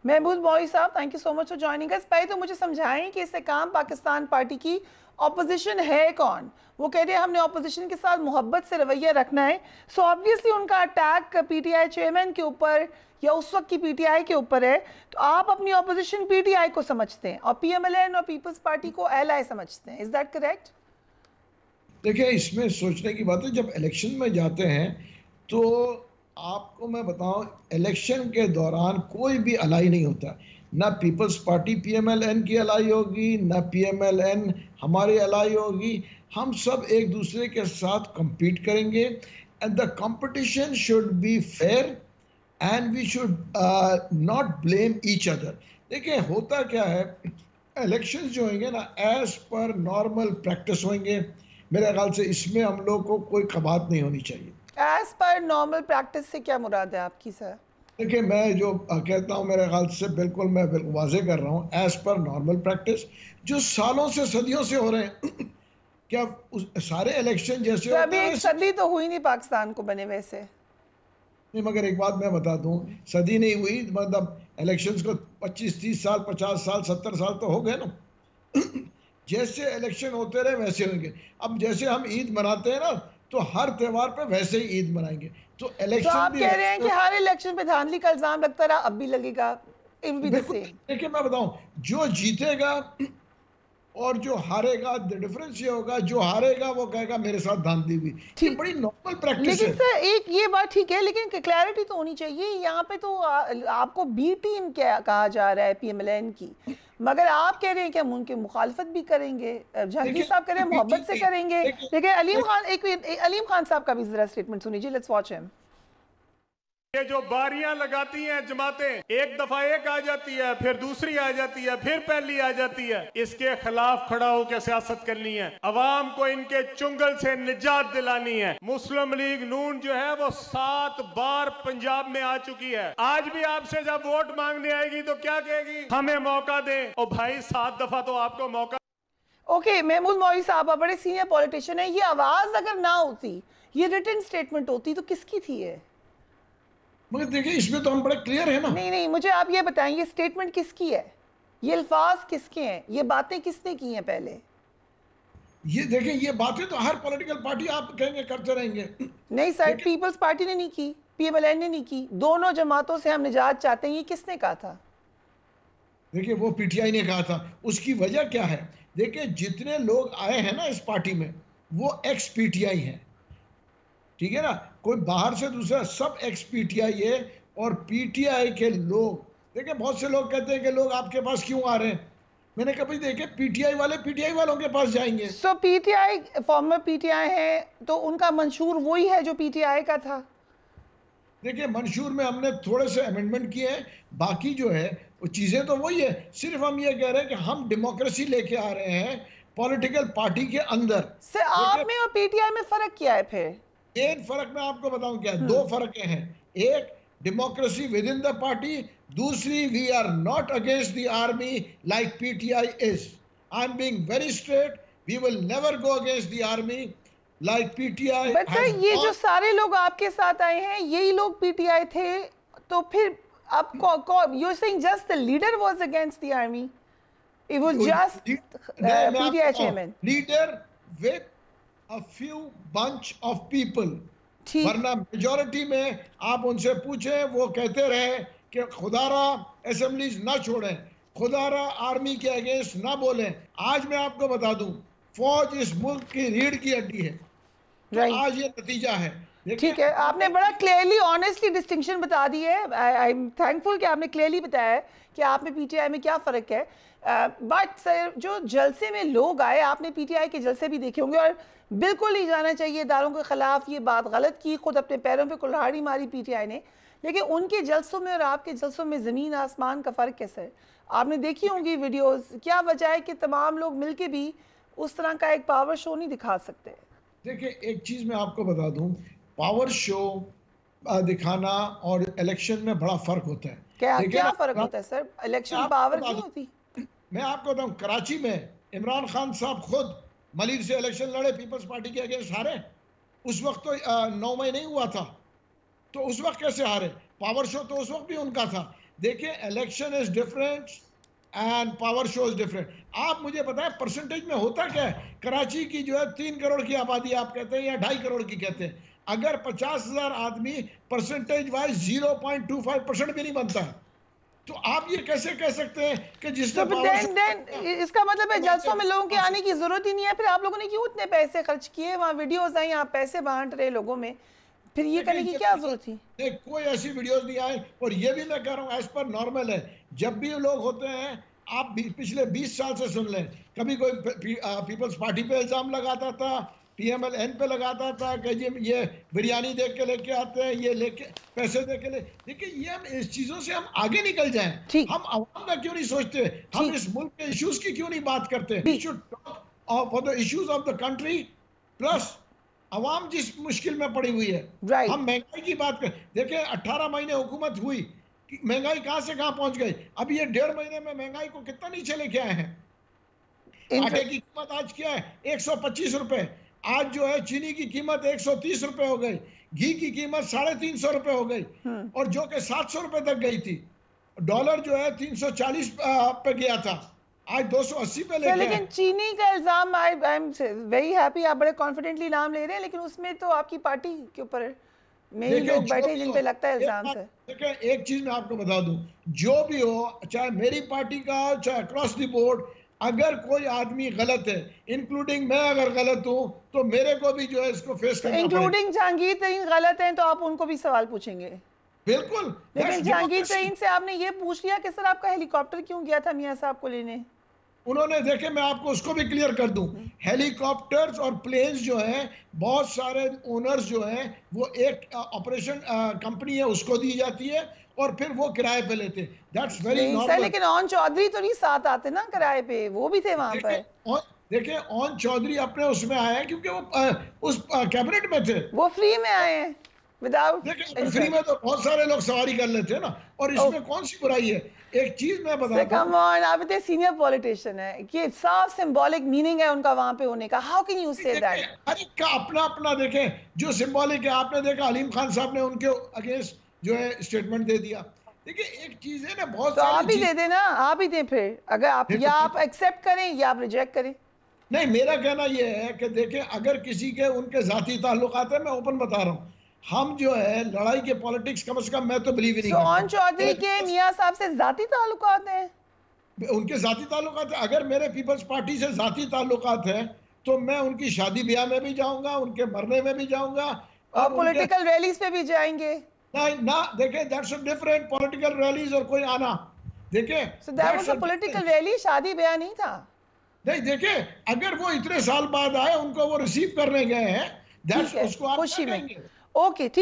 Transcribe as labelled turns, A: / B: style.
A: महमूद मौई साहब, thank you so much for joining us. पहले तो मुझे समझाएं कि इस्तेकाम पाकिस्तान पार्टी की ऑपोजिशन है कौन? वो कह रहे हैं हमने ऑपोजिशन के साथ मोहब्बत से रवैया रखना है। सो ऑब्वियसली उनका अटैक पीटीआई चेयरमैन के ऊपर या उस वक्त की पीटीआई के ऊपर है, तो आप अपनी ऑपोजिशन पीटीआई को समझते हैं और पीएमएलएन और पीपल्स पार्टी को एलआई समझते हैं। Is that correct?
B: देखिए, इसमें सोचने की बात है, जब इलेक्शन में जाते हैं तो आपको मैं बताऊं, इलेक्शन के दौरान कोई भी अलाई नहीं होता। ना पीपल्स पार्टी पीएमएलएन की अलाई होगी, ना पीएमएलएन हमारी अलाई होगी। हम सब एक दूसरे के साथ compete करेंगे and the competition should be fair and we should not blame each other. देखिए, होता क्या है, इलेक्शंस जो होंगे ना एज पर नॉर्मल प्रैक्टिस होंगे। मेरे ख्याल से इसमें हम लोग को कोई कबात नहीं होनी चाहिए।
A: एज पर नॉर्मल प्रैक्टिस से क्या मुराद है आपकी सर?
B: देखिए, मैं जो कहता हूँ, मेरे ख्याल से बिल्कुल मैं वाजे कर रहा हूँ, एज पर नॉर्मल प्रैक्टिस जो सालों से सदियों से हो रहे हैं। क्या सारे इलेक्शन जैसे
A: तो
B: होते
A: अभी
B: हैं
A: एक
B: वैसे?
A: सदी तो हुई नहीं पाकिस्तान को बने वैसे।
B: नहीं, मगर एक बात मैं बता दूं, सदी नहीं हुई, मतलब इलेक्शंस को 25-30 साल, 50 साल, 70 साल तो हो गए ना। जैसे इलेक्शन होते रहे वैसे होंगे। अब जैसे हम ईद मनाते हैं ना, तो हर त्योहार पे वैसे ही ईद मनाएंगे। तो
A: तो
B: इलेक्शन
A: आप
B: भी
A: कह रहे हैं
B: वैसे
A: कि हर इलेक्शन पे धांधली का इल्जाम लगता रहा, अब भी लगेगा? इट विल बी द
B: बिल्कुल।
A: सेम।
B: देखिए, मैं बताऊं, जो जीतेगा और जो हारेगा, डिफरेंस ये होगा, जो हारेगा वो कहेगा मेरे साथ धांधली हुई। ये
A: ठीक,
B: बड़ी नॉर्मल प्रैक्टिस
A: लेकिन
B: है।
A: सर एक ये बात ठीक है, लेकिन क्लैरिटी तो होनी चाहिए यहाँ पे। तो आपको बी टीम क्या कहा जा रहा है पीएमएलएन की, मगर आप कह रहे हैं कि हम उनकी मुखालफत भी करेंगे। जहांगीर
B: देखिए,
A: साहब कह रहे हैं मोहब्बत से करेंगे,
B: देखिए,
A: लेकिन अलीम खान, एक मिनट, अलीम खान साहब का भी जरा स्टेटमेंट सुनिए। Let's watch him.
C: ये जो बारियां लगाती हैं जमातें, एक दफा एक आ जाती है, फिर दूसरी आ जाती है, फिर पहली आ जाती है। इसके खिलाफ खड़ा होकर सियासत करनी है। अवाम को इनके चुंगल से निजात दिलानी है। मुस्लिम लीग नून जो है वो 7 बार पंजाब में आ चुकी है। आज भी आपसे जब वोट मांगने आएगी तो क्या कहेगी? हमें मौका दें। और भाई 7 दफा तो आपको मौका।
A: ओके, महमूद मौई साहब, आप बड़े सीनियर पॉलिटिशियन है। ये आवाज अगर ना होती, ये रिटन स्टेटमेंट होती, तो किसकी थी ये?
B: मगर देखिए, इसमें तो हम बड़े क्लियर है ना।
A: नहीं नहीं, मुझे आप ये बताएं, ये स्टेटमेंट किसकी है? ये अल्फाज किसके हैं? ये बातें किसने की हैं पहले?
B: ये देखें, ये बातें तो हर पॉलिटिकल पार्टी आप कहेंगे करते रहेंगे।
A: नहीं सर,
B: लेकिन
A: पीपल्स पार्टी ने नहीं की, पीएमएलएन ने नहीं की। दोनों जमातों से हम निजात चाहते हैं, ये किसने कहा था?
B: देखिए, वो पीटीआई ने कहा था। उसकी वजह क्या है? देखिए, जितने लोग आए हैं ना इस पार्टी में, वो एक्स पीटीआई हैं। ठीक है ना? कोई बाहर से दूसरा, सब एक्स पीटीआई है। और पीटीआई के लोग, देखिए, बहुत से लोग कहते हैं कि लोग आपके पास क्यों आ रहे हैं। मैंने कहा भाई, देखिए, पीटीआई वाले पीटीआई वालों के पास जाएंगे।
A: सो पीटीआई फॉर्मर पीटीआई है, तो उनका मंशूर वही है जो पीटीआई का था।
B: देखिए, मंशूर में हमने थोड़े से अमेंडमेंट किए हैं, बाकी जो है वो चीज़ें तो वही है। सिर्फ हम ये कह रहे हैं कि हम डेमोक्रेसी लेके आ रहे हैं पॉलिटिकल पार्टी के अंदर।
A: सर आप में और पीटीआई में फर्क क्या है फिर?
B: मेन फर्क मैं आपको बताऊं क्या है। 2 फर्क हैं। एक, democracy with in the party. दूसरी, we are not against the army like PTI is. I am being very straight, we will never go against the army like PTI
A: but sir, ये जो सारे लोग आपके साथ आए हैं, यही लोग पीटीआई थे, तो फिर आप you are saying just the leader was against the army? It was just PTI chairman
B: leader with a few bunch of people।
A: ठीक।
B: वरना मेजॉरिटी में आप उनसे पूछें, वो कहते रहे कि खुदारा असेंबलीज ना छोड़ें, खुदारा आर्मी के अगेंस्ट ना बोलें। आज मैं आपको बता दूं, फौज इस मुल्क की रीढ़ की हड्डी है। तो आज ये नतीजा है।
A: ठीक है, आपने बड़ा क्लियरली ऑनेस्टली डिस्टिंक्शन बता दी है। आई एम थैंकफुल कि आपने क्लियरली बताया है कि आप में पीटीआई में क्या फ़र्क है। बट सर, जो जलसे में लोग आए, आपने पीटीआई के जलसे भी देखे होंगे, और बिल्कुल नहीं जाना चाहिए इदारों के ख़िलाफ़। ये बात गलत की, खुद अपने पैरों पे कुल्हाड़ी मारी पीटीआई ने, लेकिन उनके जलसों में और आपके जलसों में ज़मीन आसमान का फ़र्क है सर। आपने देखी होंगी वीडियोज़। क्या वजह है कि तमाम लोग मिल के भी उस तरह का एक पावर शो नहीं दिखा सकते?
B: देखिए, एक चीज़ मैं आपको बता दूं, पावर शो दिखाना और इलेक्शन में बड़ा फ़र्क होता है।
A: क्या फ़र्क होता है सर? इलेक्शन पावर क्यों होती?
B: मैं आपको बताऊं, कराची में इमरान खान साहब खुद मलिर से इलेक्शन लड़े, पीपल्स पार्टी के अगेंस्ट हारे। उस वक्त तो 9 मई नहीं हुआ था, तो उस वक्त कैसे हारे? पावर शो तो उस वक्त भी उनका था। देखिए election is different and power show is different. आप मुझे बताएं परसेंटेज में होता क्या है? कराची की जो है 3 करोड़ की आबादी आप कहते हैं या 2.5 करोड़ की कहते हैं, अगर 50,000 आदमी परसेंटेज वाइज 0.25% भी नहीं बनता है, तो आप ये कैसे कह सकते हैं कि जिसने
A: इसका मतलब है जलसों में लोगों के आने की जरूरत ही नहीं है। फिर आप लोगों ने क्यों इतने पैसे खर्च किए, वहाँ वीडियोस आई, आप पैसे बांट रहे लोगों में, फिर ये करने की क्या जरूरत थी?
B: कोई ऐसी वीडियोस नहीं आए। और ये भी मैं कह रहा हूँ एज पर नॉर्मल है, जब भी लोग होते हैं आप पिछले 20 साल से सुन लें, कभी कोई पीपल्स पार्टी पे इल्जाम लगाता था, PMLN पे लगाता था कि ये बिरयानी देख के लेके आते हैं, ये लेके पैसे दे के ले। देखिए ये हम इस चीजों से हम आगे निकल जाएं, हम आवाम का क्यों नहीं सोचते, हम इस मुल्क के इश्यूज की क्यों नहीं बात करते? We should talk for the issues of the country, plus आवाम जिस मुश्किल में पड़ी हुई है। हम महंगाई की बात कर, देखिए 18 महीने हुकूमत हुई, महंगाई कहां से कहां पहुंच गई। अब ये 1.5 महीने में महंगाई को कितना नीचे लेके आए हैं। आटे की कीमत आज क्या है? 125 रुपए। आज जो है चीनी की कीमत 130 रुपए हो गई, घी की कीमत 350 रुपए हो गई, और जो कि 700 रुपए तक गई थी। डॉलर जो है 340 पे गया था, आज 280 पे लेके।
A: लेकिन चीनी का इल्जाम, आई एम वेरी हैप्पी, आप बड़े कॉन्फिडेंटली नाम ले रहे हैं, लेकिन उसमें तो आपकी पार्टी के ऊपर में ही लोग बैठे जिन पे लगता है इल्जाम से।
B: देखिए एक चीज मैं आपको बता दूं, जो भी हो, चाहे मेरी पार्टी का, चाहे अक्रॉस द बोर्ड, अगर कोई आदमी गलत है, इंक्लूडिंग मैं अगर गलत हूं, तो मेरे को भी जो है इसको फेस करना पड़ेगा।
A: इंक्लूडिंग जहांगीर तरीन गलत हैं तो आप उनको भी सवाल पूछेंगे?
B: बिल्कुल।
A: लेकिन जहांगीर तरीन से आपने ये पूछ लिया कि सर आपका हेलीकॉप्टर क्यों गया था मियां साहब को लेने?
B: उन्होंने, देखे मैं आपको उसको भी क्लियर कर दूं, हेलीकॉप्टर्स और प्लेन्स जो हैं, बहुत सारे ओनर्स जो हैं वो एक ऑपरेशन कंपनी है उसको दी जाती है और फिर वो किराए पे लेते। That's very normal.
A: लेकिन ओन चौधरी तो नहीं साथ आते ना किराए पे, वो भी थे वहां पर।
B: देखिए ओन चौधरी अपने उसमें आए हैं क्योंकि वो उस कैबिनेट में थे,
A: वो फ्री में आए हैं विदाउट।
B: देखिए फ्री में तो बहुत सारे लोग सवारी कर लेते हैं ना, और इसमें कौन सी बुराई है? एक चीज मैं बताता हूं,
A: आप इतने सीनियर पॉलिटिशियन है कि साफ सिंबॉलिक मीनिंग है उनका वहां पे होने का। How can you say that?
B: हर एक का अपना अपना, देखें जो सिंबॉलिक है, आपने देखा अलीम खान साहब ने उनके अगेंस्ट जो है स्टेटमेंट दे दिया। देखिए एक चीज है ना, बहुत
A: तो आप ही दे देना, आप ही दें फिर, अगर आप या आप एक्सेप्ट करें या आप रिजेक्ट करें।
B: नहीं, मेरा कहना यह है कि देखें अगर किसी के उनके जाती ताल्लुकात है, मैं ओपन बता रहा हूँ, हम जो है लड़ाई के पॉलिटिक्स कम से कम मैं तो बिलीव ही नहीं करता।
A: ओन चौधरी के मियां साहब से जाती ताल्लुकात हैं?
B: उनके जाती ताल्लुकात है। अगर मेरे पीपल्स पार्टी से जाती ताल्लुकात है तो मैं उनकी शादी ब्याह में भी जाऊंगा, उनके मरने में भी जाऊंगा,
A: और पॉलिटिकल रैलीज पे भी जाएंगे।
B: नहीं ना, देखें that's a different, political rallies और कोई आना, देखें
A: so that was a political rally, शादी ब्याह नहीं था।
B: नहीं, देखें अगर वो इतने साल बाद आए, उनको वो रिसीव करने गए हैं, दैट्स उसको आप
A: खुशी में। ओके ठीक।